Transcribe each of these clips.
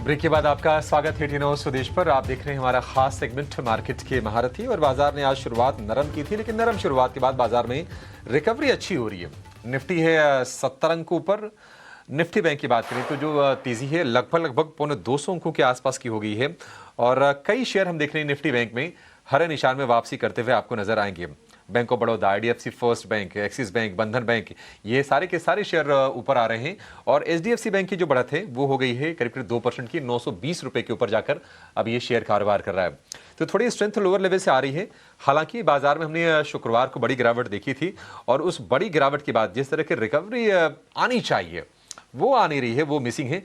Break के बाद आपका स्वागत है टीनो स्वदेश पर। आप देख रहे हैं हमारा खास सेगमेंट मार्केट के महारथी। और बाजार ने आज शुरुआत नरम की थी, लेकिन नरम शुरुआत के बाद बाजार में रिकवरी अच्छी हो रही है। निफ्टी है 70 अंक ऊपर। निफ्टी बैंक की बात करें तो जो तेजी है लगभग 200 अंकों के आसपास की हो गई है। और कई शेयर हम देख रहे हैं निफ्टी बैंक में हरे निशान में वापसी करते हुए आपको नजर आएंगे। Bank of Baroda, IDFC first bank, axis bank, बंधन बैंक, ये सारे के सारे शेयर ऊपर आ रहे हैं। और एचडीएफसी बैंक की जो बढ़त है वो हो गई है करीब 2% की, 920 रुपए के ऊपर जाकर अब ये शेयर कारोबार कर रहा है। तो थोड़ी स्ट्रेंथ लोअर लेवल से आ रही है। हालांकि बाजार में हमने शुक्रवार को बड़ी गिरावट देखी थी, और उस बड़ी गिरावट के बाद जिस तरह की रिकवरी आनी चाहिए वो आ नहीं रही है, वो मिसिंग है।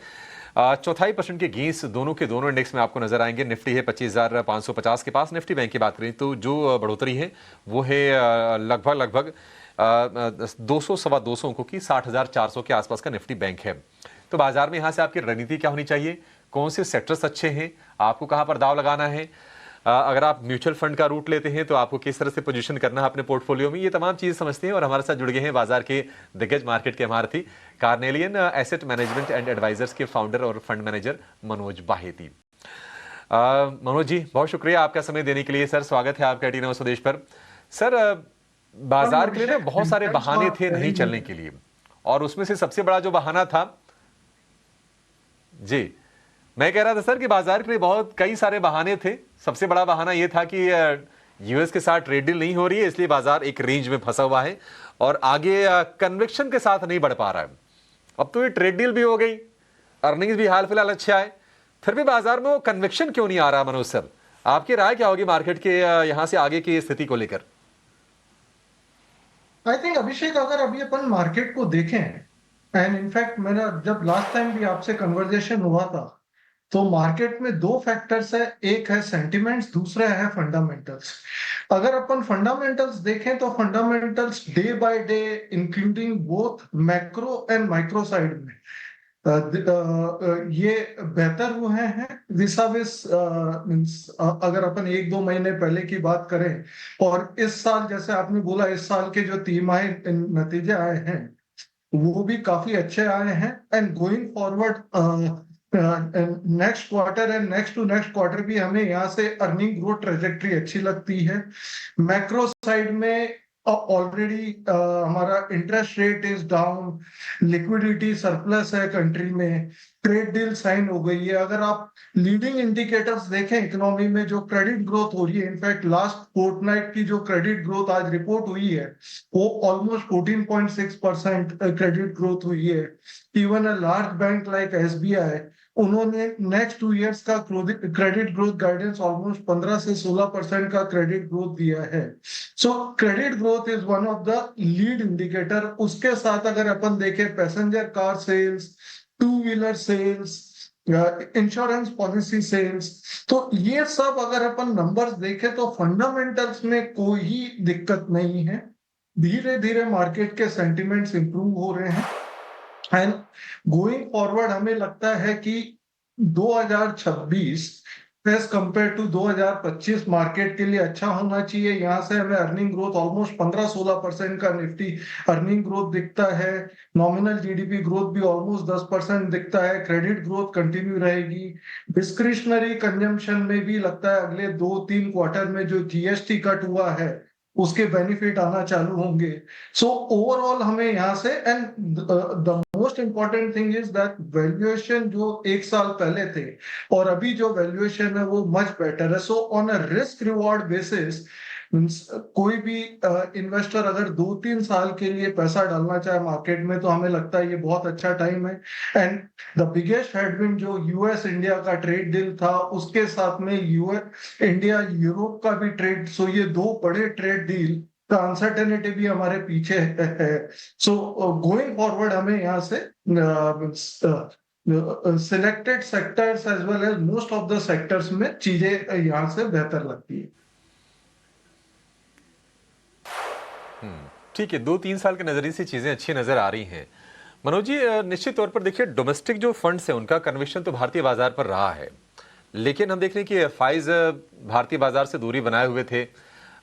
0.25% के गेंस दोनों के दोनों इंडेक्स में आपको नजर आएंगे। निफ्टी है 25,550 के पास। निफ्टी बैंक की बात करें तो जो बढ़ोतरी है वो है लगभग 200 सवा 200 अंकों की, 60,400 के आसपास का निफ्टी बैंक है। तो बाजार में यहां से आपकी रणनीति क्या होनी चाहिए, कौन से सेक्टर्स अच्छे हैं, आपको कहां पर दाव लगाना है, अगर आप म्यूचुअल फंड का रूट लेते हैं तो आपको किस तरह से पोजीशन करना है अपने पोर्टफोलियो में, ये तमाम चीजें समझते हैं। और हमारे साथ जुड़ गए हैं बाजार के दिग्गज मार्केट के महारथी, Carnelian asset management and advisors के फाउंडर और फंड मैनेजर मनोज बाहेती। मनोज जी, बहुत शुक्रिया आपका समय देने के लिए। सर, स्वागत है आपका टीनो स्वदेश पर। सर, बाजार के लिए ना बहुत सारे बहाने थे नहीं चलने के लिए, और उसमें से सबसे बड़ा जो बहाना था, जी मैं कह रहा था सर कि बाजार के लिए बहुत कई सारे बहाने थे। सबसे बड़ा बहाना यह था कि यूएस के साथ ट्रेड डील नहीं हो रही है, इसलिए बाजार एक रेंज में फंसा हुआ है और आगे कन्विक्शन के साथ नहीं बढ़ पा रहा है। अब तो ये ट्रेड डील भी हो गई, अर्निंग्स भी हाल फिलहाल अच्छे आए, फिर भी बाजार में वो कन्विक्शन क्यों नहीं आ रहा? मनोज सर, आपकी राय क्या होगी मार्केट के यहां से आगे की स्थिति को लेकर? आई थिंक अभिषेक, अगर अभी अपन मार्केट को देखें, एंड इनफैक्ट मेरा जब लास्ट टाइम भी आपसे कन्वर्जेशन हुआ था, तो मार्केट में दो फैक्टर्स है। एक है सेंटिमेंट्स, दूसरा है फंडामेंटल्स। अगर अपन फंडामेंटल्स देखें तो fundamentals day by day, including both macro and micro side में, ये बेहतर हुए हैं विसाविस मींस, अगर अपन एक दो महीने पहले की बात करें। और इस साल, जैसे आपने बोला, इस साल के जो तिमाही नतीजे आए हैं वो भी काफी अच्छे आए हैं। And going forward next quarter and next to next quarter भी हमें यहाँ से अर्निंग ग्रोथ ट्रेजेक्ट्री अच्छी लगती है। मैक्रो साइड में ऑलरेडी हमारा interest rate is down, liquidity surplus है कंट्री में, ट्रेड डील साइन हो गई है। अगर आप लीडिंग इंडिकेटर्स देखें इकोनॉमी में, जो क्रेडिट ग्रोथ हो रही है, इनफैक्ट लास्ट फोर्टनाइट की जो क्रेडिट ग्रोथ आज रिपोर्ट हुई है वो ऑलमोस्ट 14.6% क्रेडिट ग्रोथ हुई है। Even a large bank like SBI, उन्होंने नेक्स्ट 2 इयर्स का क्रेडिट ग्रोथ गाइडेंस ऑलमोस्ट 15 से 16% का क्रेडिट ग्रोथ दिया है। So credit growth is one of the lead indicator. उसके साथ अगर अपन देखें passenger car sales, two wheeler sales, insurance policy sales, तो ये सब अगर अपन नंबर्स देखें तो फंडामेंटल्स में कोई दिक्कत नहीं है। धीरे धीरे मार्केट के सेंटिमेंट्स इंप्रूव हो रहे हैं। एंड गोइंग फॉरवर्ड हमें लगता है कि 2026 एज कंपेयर टू 2025 मार्केट के लिए अच्छा होना चाहिए। यहाँ से हमें अर्निंग ग्रोथ ऑलमोस्ट 15-16% का निफ्टी अर्निंग ग्रोथ दिखता है। नॉमिनल जीडीपी ग्रोथ भी ऑलमोस्ट 10% दिखता है। क्रेडिट ग्रोथ कंटिन्यू रहेगी। डिस्क्रिशनरी कंजम्पशन में भी लगता है अगले 2-3 क्वार्टर में जो जीएसटी कट हुआ है उसके बेनिफिट आना चालू होंगे। सो ओवरऑल हमें यहाँ से, and the most important thing is that valuation जो एक साल पहले थे और अभी जो वैल्यूएशन है वो मच बेटर है। So on a risk reward basis, कोई भी इन्वेस्टर अगर 2-3 साल के लिए पैसा डालना चाहे मार्केट में, तो हमें लगता है ये बहुत अच्छा टाइम है। एंड द बिगेस्ट हेडविंड जो यूएस इंडिया का ट्रेड डील था, उसके साथ में यूएस इंडिया यूरोप का भी ट्रेड, सो ये दो बड़े ट्रेड डील का अनसर्टेनिटी भी हमारे पीछे है। सो गोइंग फॉरवर्ड हमें यहाँ से selected sectors as well as most of the sectors में चीजें यहाँ से बेहतर लगती है। ठीक है, 2-3 साल के नजरिए से चीजें अच्छी नजर आ रही हैं। मनोज जी, निश्चित तौर पर देखिए डोमेस्टिक जो फंड्स हैं उनका कन्विक्शन तो भारतीय बाजार पर रहा है, लेकिन हम देख रहे हैं कि एफआईज भारतीय बाजार से दूरी बनाए हुए थे।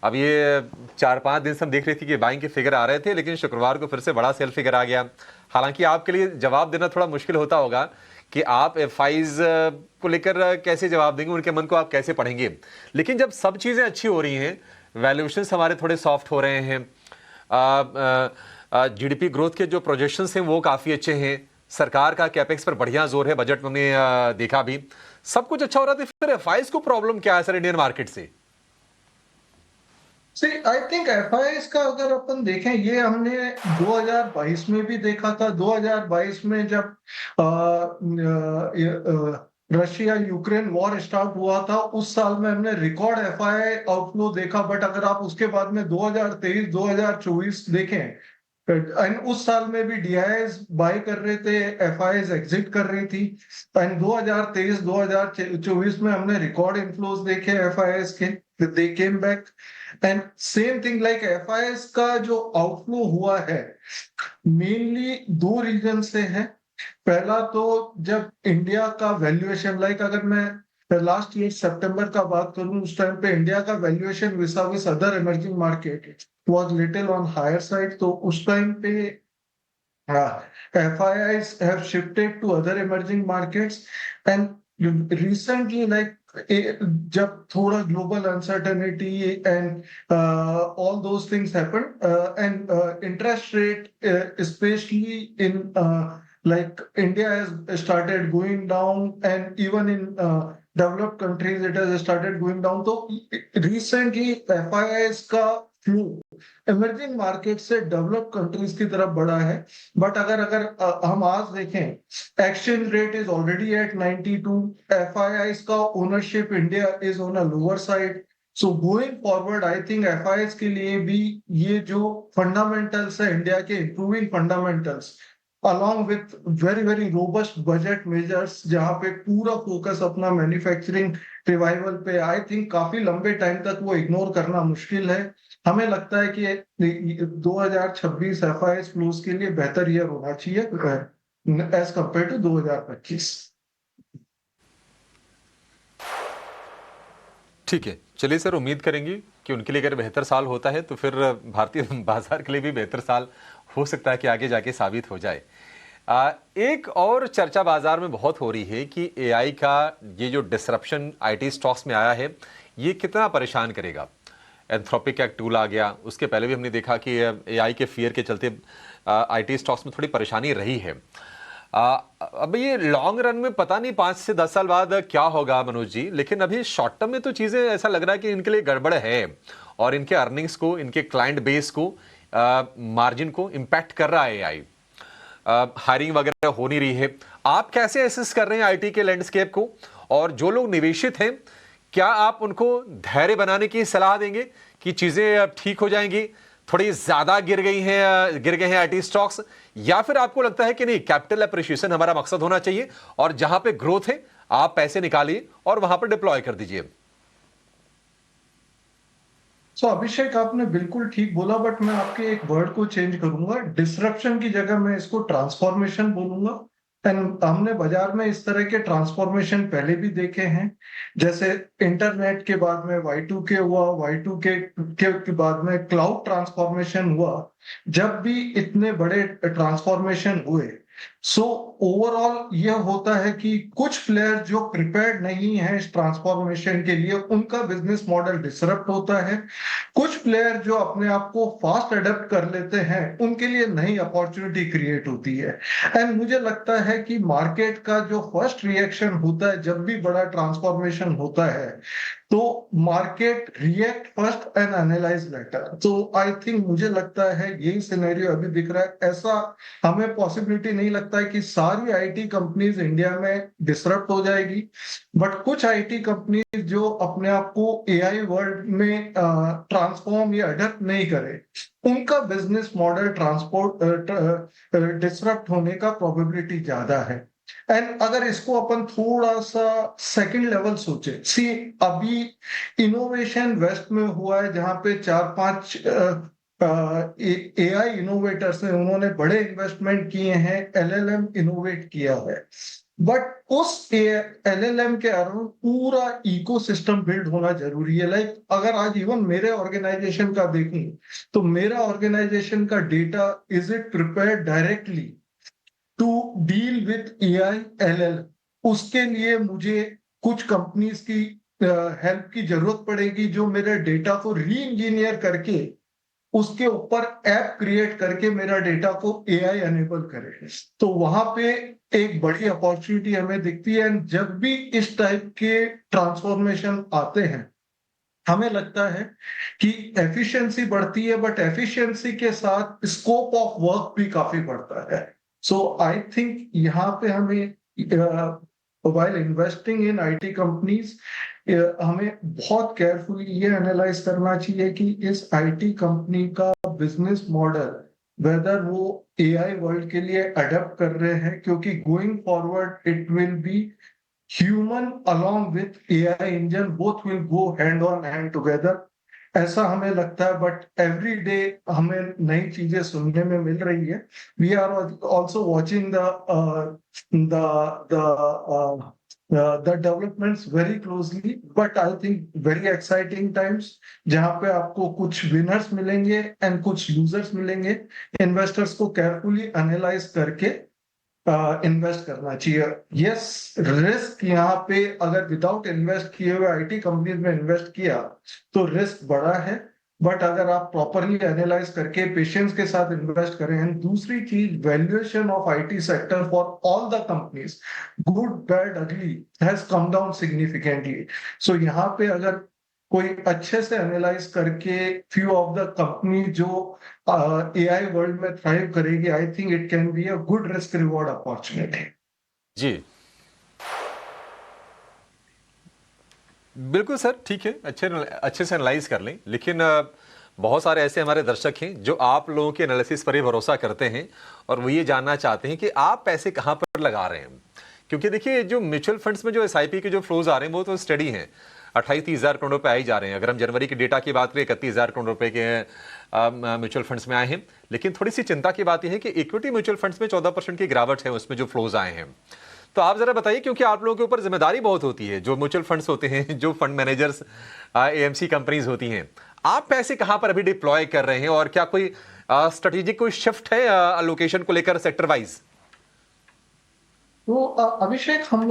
अब ये 4-5 दिन से हम देख रहे थे कि बाइंग के फिगर आ रहे थे, लेकिन शुक्रवार को फिर से बड़ा सेल फिगर आ गया। हालांकि आपके लिए जवाब देना थोड़ा मुश्किल होता होगा कि आप एफआईज को लेकर कैसे जवाब देंगे, उनके मन को आप कैसे पढ़ेंगे। लेकिन जब सब चीज़ें अच्छी हो रही हैं, वैल्यूएशंस हमारे थोड़े सॉफ्ट हो रहे हैं, जीडीपी ग्रोथ के जो प्रोजेक्शंस हैं वो काफ़ी अच्छे हैं, सरकार का कैपेक्स पर बढ़िया जोर है, बजट में हमने देखा भी, सब कुछ अच्छा हो रहा था, फिर एफआईज को प्रॉब्लम क्या है सर इंडियन मार्केट से? सी आई थिंक एफआईएस का अगर अपन देखें, ये हमने 2022 में भी देखा था। 2022 में जब रशिया यूक्रेन वॉर स्टार्ट हुआ था, उस साल में हमने रिकॉर्ड एफआई आउटफ्लो देखा। बट अगर आप उसके बाद में 2023 2024 देखें, एंड उस साल में भी डीआईएस बाय कर रहे थे, एफआईएस एग्जिट कर रही थी। एंड 2023 2024 में हमने रिकॉर्ड इनफ्लोज देखे एफआईएस के, they came back. And same thing like FIs का जो आउटफ्लो हुआ है, मेनली दो रीजन से है। पहला तो जब इंडिया का वैल्यूएशन, लाइक अगर मैं लास्ट ईयर सितंबर का बात करूं, उस टाइम पे इंडिया का valuation vis a vis other emerging market was little on higher side. तो उस टाइम पे FIIs have shifted to other emerging markets, and recently, like जब थोड़ा global uncertainty and all those things happened, and interest rate, especially in like India has started going down, and even in developed countries it has started going down. So recently FIIs का flow emerging market से develop countries की तरफ बढ़ा है। But अगर अगर हम आज देखें, exchange rate is already at 92, FIIs का ownership India is on a lower side. So going forward I think FIIs के लिए भी ये जो फंडामेंटल्स है इंडिया के, improving fundamentals along with very very robust budget measures, जहां पे पूरा फोकस अपना मैन्युफैक्चरिंग रिवाइवल पे, आई थिंक काफी लंबे टाइम तक वो इग्नोर करना मुश्किल है। हमें लगता है कि 2026 एफआईएस फ्लोज के लिए बेहतर ईयर होना चाहिए एज कंपेयर टू 2025। ठीक है, चलिए सर, उम्मीद करेंगे कि उनके लिए अगर बेहतर साल होता है तो फिर भारतीय बाजार के लिए भी बेहतर साल हो सकता है कि आगे जाके साबित हो जाए। एक और चर्चा बाजार में बहुत हो रही है कि एआई का ये जो डिसरप्शन आईटी स्टॉक्स में आया है, ये कितना परेशान करेगा। एंथ्रोपिक का एक टूल आ गया, उसके पहले भी हमने देखा कि एआई के फियर के चलते आईटी स्टॉक्स में थोड़ी परेशानी रही है। अब ये लॉन्ग रन में पता नहीं 5 से 10 साल बाद क्या होगा मनोज जी, लेकिन अभी शॉर्ट टर्म में तो चीज़ें ऐसा लग रहा है कि इनके लिए गड़बड़ है और इनके अर्निंग्स को, इनके क्लाइंट बेस को, मार्जिन को इम्पैक्ट कर रहा है एआई। हायरिंग वगैरह हो नहीं रही है। आप कैसे एसेस कर रहे हैं आईटी के लैंडस्केप को, और जो लोग निवेशित हैं, क्या आप उनको धैर्य बनाने की सलाह देंगे कि चीजें अब ठीक हो जाएंगी, थोड़ी ज्यादा गिर गए हैं आईटी स्टॉक्स, या फिर आपको लगता है कि नहीं, कैपिटल एप्रिशिएशन हमारा मकसद होना चाहिए और जहां पे ग्रोथ है आप पैसे निकालिए और वहां पर डिप्लॉय कर दीजिए? सो अभिषेक, आपने बिल्कुल ठीक बोला, बट मैं आपके एक वर्ड को चेंज करूंगा। डिसरप्शन की जगह मैं इसको ट्रांसफॉर्मेशन बोलूंगा। एंड हमने बाजार में इस तरह के ट्रांसफॉर्मेशन पहले भी देखे हैं। जैसे इंटरनेट के बाद में Y2K हुआ, Y2K के बाद में क्लाउड ट्रांसफॉर्मेशन हुआ। जब भी इतने बड़े ट्रांसफॉर्मेशन हुए, सो ओवरऑल यह होता है कि कुछ प्लेयर जो प्रिपेयर्ड नहीं है इस ट्रांसफॉर्मेशन के लिए, उनका बिजनेस मॉडल डिसरप्ट होता है। कुछ प्लेयर जो अपने आप को फास्ट अडेप्ट कर लेते हैं, उनके लिए नई अपॉर्चुनिटी क्रिएट होती है। एंड मुझे लगता है कि मार्केट का जो फर्स्ट रिएक्शन होता है जब भी बड़ा ट्रांसफॉर्मेशन होता है, तो market react first and analyse later. तो आई थिंक मुझे लगता है यही सिनेरियो अभी दिख रहा है। ऐसा हमें पॉसिबिलिटी नहीं लगता है कि सारी आईटी कंपनीज इंडिया में डिसरप्ट हो जाएगी, बट कुछ आईटी कंपनीज जो अपने आप को एआई वर्ल्ड में ट्रांसफॉर्म या अडॉप्ट नहीं करे, उनका बिजनेस मॉडल ट्रांसपोर्ट डिसरप्ट होने का प्रोबेबिलिटी ज्यादा है। एंड अगर इसको अपन थोड़ा सा सेकंड लेवल सोचे, सी अभी इनोवेशन वेस्ट में हुआ है, जहां पे 4-5 एआई इनोवेटर्स हैं, उन्होंने बड़े इन्वेस्टमेंट किए हैं, एलएलएम इनोवेट किया है। बट उस एलएलएम के अराउंड पूरा इकोसिस्टम बिल्ड होना जरूरी है। लाइक अगर आज इवन मेरे ऑर्गेनाइजेशन का देखूं, तो मेरा ऑर्गेनाइजेशन का data, is it prepared directly to deal with AILL, उसके लिए मुझे कुछ कंपनीज की हेल्प की जरूरत पड़ेगी जो मेरे डेटा को री इंजीनियर करके उसके ऊपर ऐप क्रिएट करके मेरा डेटा को AI एनेबल करे। तो वहां पे एक बड़ी अपॉर्चुनिटी हमें दिखती है। एंड जब भी इस टाइप के ट्रांसफॉर्मेशन आते हैं, हमें लगता है कि एफिशिएंसी बढ़ती है, बट एफिशिएंसी के साथ स्कोप ऑफ वर्क भी काफी बढ़ता है। सो आई थिंक यहाँ पे हमें while investing in IT companies, हमें बहुत केयरफुली ये एनालाइज करना चाहिए कि इस IT कंपनी का बिजनेस मॉडल वेदर वो AI वर्ल्ड के लिए अडेप्ट कर रहे हैं, क्योंकि going forward it will be human along with AI engine, both will go hand on hand together, ऐसा हमें लगता है। बट एवरी डे हमें नई चीजें सुनने में मिल रही है। We are also watching the developments very closely, but I think very exciting times, जहां पे आपको कुछ विनर्स मिलेंगे एंड कुछ लूजर्स मिलेंगे। इन्वेस्टर्स को केयरफुली एनालाइज करके इन्वेस्ट करना चाहिए। यस, रिस्क यहाँ पे अगर विदाउट इन्वेस्ट किए हुए IT कंपनीज में इन्वेस्ट किया तो रिस्क बड़ा है, बट अगर आप प्रॉपरली एनालाइज करके पेशेंस के साथ इन्वेस्ट करें। एंड दूसरी चीज, valuation of IT sector for all the companies, good bad ugly, has come down significantly. So यहाँ पे अगर कोई अच्छे से एनालाइज करके फ्यू ऑफ द कंपनी जो AI वर्ल्ड में थ्राइव करेगी, I think it can be a good risk reward opportunity. जी बिल्कुल सर, ठीक है, अच्छे से एनालाइज कर लें। लेकिन बहुत सारे ऐसे हमारे दर्शक हैं जो आप लोगों के एनालिसिस पर ही भरोसा करते हैं और वो ये जानना चाहते हैं कि आप पैसे कहाँ पर लगा रहे हैं। क्योंकि देखिए, जो म्यूचुअल फंड्स में जो SIP के जो फ्लोज आ रहे हैं वो तो स्टडी हैं, 28-30 हज़ार करोड़ रुपए आ ही जा रहे हैं। अगर हम जनवरी के डेटा की बात करें, 31 हज़ार करोड़ रुपए के म्यूचुअल फंड्स में आए हैं। लेकिन थोड़ी सी चिंता की बात यह है कि इक्विटी म्यूचुअल फंड्स में 14% की गिरावट है उसमें जो फ्लोज आए हैं। तो आप जरा बताइए, क्योंकि आप लोगों के ऊपर जिम्मेदारी बहुत होती है, जो म्यूचुअल फंड्स होते हैं, जो फंड मैनेजर्स, AMC कंपनीज होती हैं, आप पैसे कहां पर अभी डिप्लॉय कर रहे हैं और क्या कोई स्ट्रेटेजिक कोई शिफ्ट है लोकेशन को लेकर सेक्टर वाइज? तो अभिषेक, हम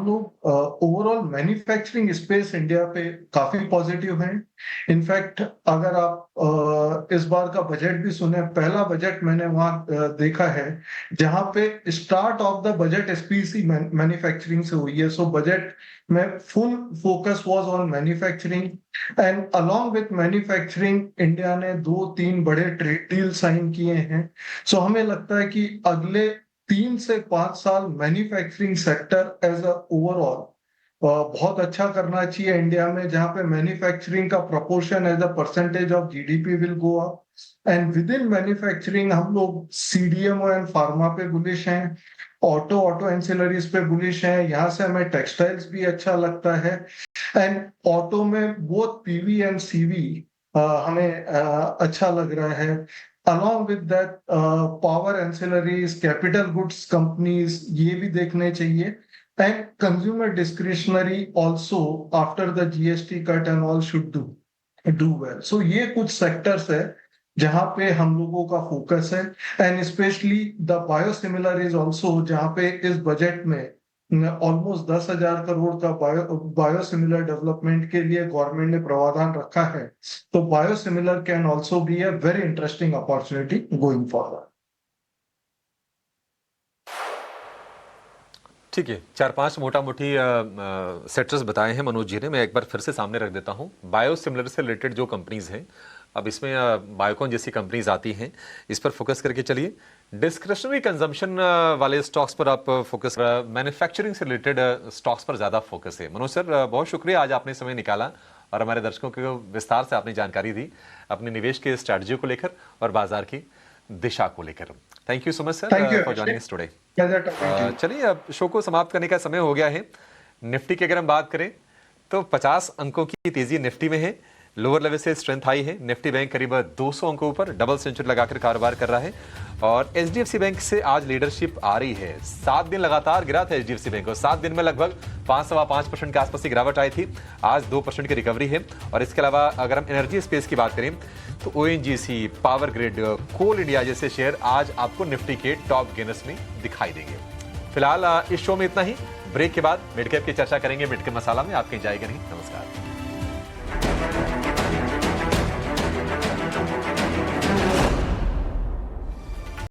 लोग ओवरऑल मैन्युफैक्चरिंग स्पेस इंडिया पे काफी पॉजिटिव हैं। इनफैक्ट अगर आप इस बार का बजट भी सुने, पहला बजट मैंने वहां देखा है जहां पे start of the budget SPC manufacturing से हुई है। सो बजट में full focus was on manufacturing, and along with manufacturing India ने 2-3 बड़े ट्रेड डील साइन किए हैं। सो हमें लगता है कि अगले 3 से 5 साल manufacturing sector as a overall बहुत अच्छा करना चाहिए इंडिया में, जहां पे मैन्युफैक्चरिंग का proportion as a percentage of GDP will go up. And within manufacturing हम लोग CDMO एंड फार्मा पे बुलिश हैं, ऑटो एंसिलरीज पे बुलिश हैं। यहाँ से हमें टेक्सटाइल्स भी अच्छा लगता है। एंड ऑटो में बोथ PV एंड CV हमें अच्छा लग रहा है। along with that, power ancillaries, capital goods companies, ये भी देखने चाहिए। and consumer discretionary also after the GST cut and all should do well. So ये कुछ sectors है जहां पे हम लोगों का फोकस है। And specially the biosimilar is also, जहां पे इस बजट में ऑलमोस्ट 10,000 करोड़ का बायोसिमिलर डेवलपमेंट के लिए गवर्नमेंट ने प्रावधान रखा है। तो biosimilar can also be a very interesting opportunity going forward. ठीक है, 4-5 मोटा मोटी सेक्टर्स बताए हैं मनोज जी ने। मैं एक बार फिर से सामने रख देता हूं। बायोसिमिलर से रिलेटेड जो कंपनीज हैं, अब इसमें बायोकॉन जैसी कंपनीज आती हैं, इस पर फोकस करके चलिए। डिस्क्रिशनरी कंजम्पशन वाले स्टॉक्स पर आप फोकस, मैन्युफैक्चरिंग से रिलेटेड स्टॉक्स पर ज़्यादा फोकस है। मनोज सर, बहुत शुक्रिया, आज आपने समय निकाला और हमारे दर्शकों को विस्तार से आपने जानकारी दी अपने निवेश के स्ट्रैटेजी को लेकर और बाजार की दिशा को लेकर। Thank you so much sir for joining us today. चलिए, अब शो को समाप्त करने का समय हो गया है। निफ्टी की अगर हम बात करें तो 50 अंकों की तेजी निफ्टी में है। लोअर लेवल से स्ट्रेंथ आई है। निफ्टी बैंक करीब 200 अंकों ऊपर डबल सेंचुरी लगाकर कारोबार कर रहा है और एचडीएफसी बैंक से आज लीडरशिप आ रही है। 7 दिन लगातार गिरा था एचडीएफसी बैंक और 7 दिन में लगभग 5.5% के आसपास की गिरावट आई थी। आज 2% की रिकवरी है। और इसके अलावा अगर हम एनर्जी स्पेस की बात करें तो ओएनजीसी, पावर ग्रिड, कोल इंडिया जैसे शेयर आज आपको निफ्टी के टॉप गेनर्स में दिखाई देंगे। फिलहाल इस शो में इतना ही। ब्रेक के बाद मिड कैप की चर्चा करेंगे। मिड कैप मसाला में आप कहीं जाएंगे नहीं। नमस्कार।